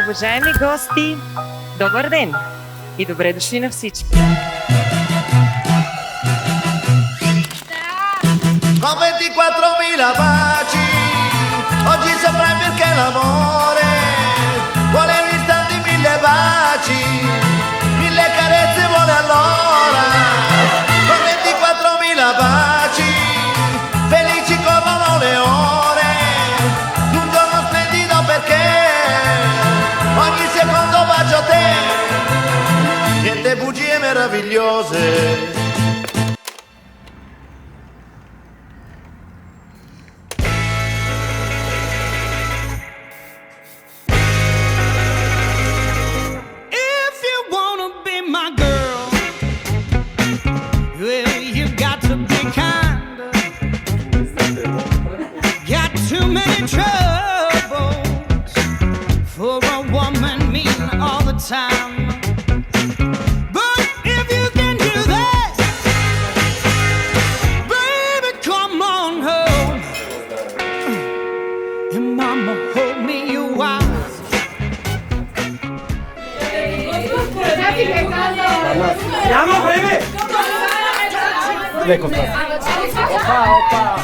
Уважаеми гости, добър ден и добре дошли на всички! Con 24.000 baci, oggi saprai perché l'amore vuole in istanti 1000 baci, 1000 carezze vuole allora. Con 24.000 baci, felici corrono le ore, un giorno splendido perché ogni secondo bacio a te, niente bugie meravigliose. Няма време! Леко това. Опа!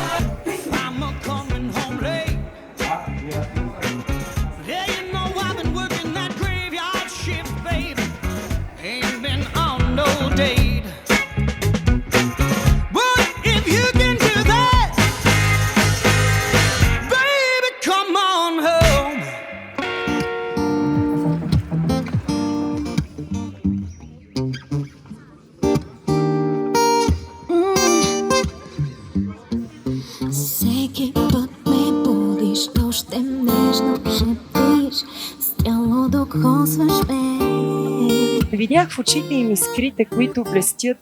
Видях в очите им искрите, които блестят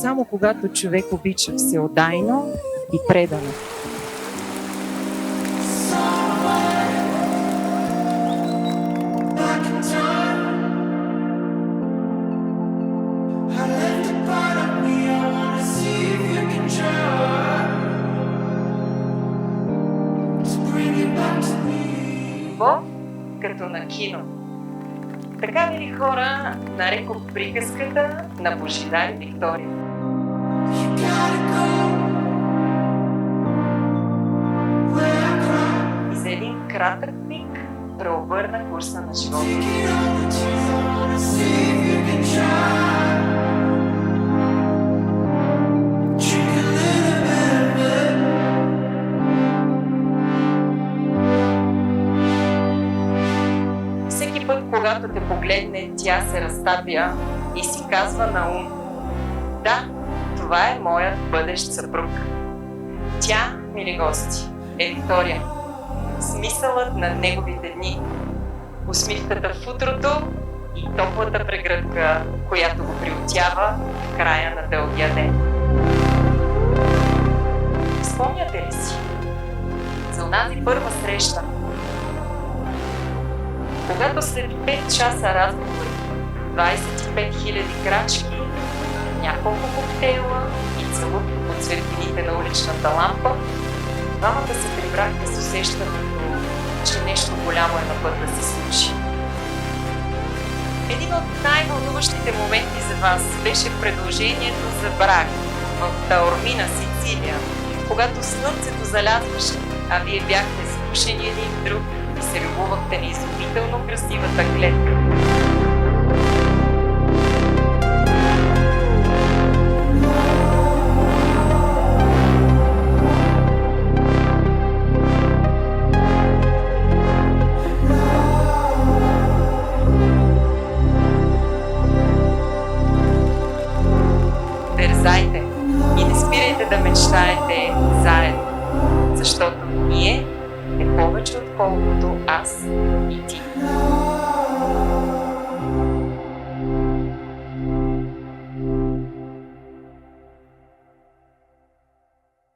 само когато човек обича всеотдайно и предано. Любов като на кино. Така мили хора нарекох приказката на Божидар и Виктория. И за един кратък миг преобърна курса на живота. Когато те погледне, тя се разтапя и си казва на ум: да, това е моят бъдещ съпруг. Тя, мили гости, е Виктория. Смисълът на неговите дни, усмивката в утрото и топлата прегръдка, която го приотява в края на дългия ден. Спомняте ли си за онази първа среща, когато след 5 часа разговори, 25 000 крачки, няколко коктейла и целук от светлините на уличната лампа, двамата се прибрахте с усещането, че нещо голямо е на път да се случи. Един от най-вълнуващите моменти за вас беше предложението за брак в Таормина, Сицилия, когато слънцето залязваше, а вие бяхте скушени един друг и се любовахте на изумително красивата клетка. Дерзайте и не спирайте да мечтаете заедно, защото ние е повече отколкото аз и ти.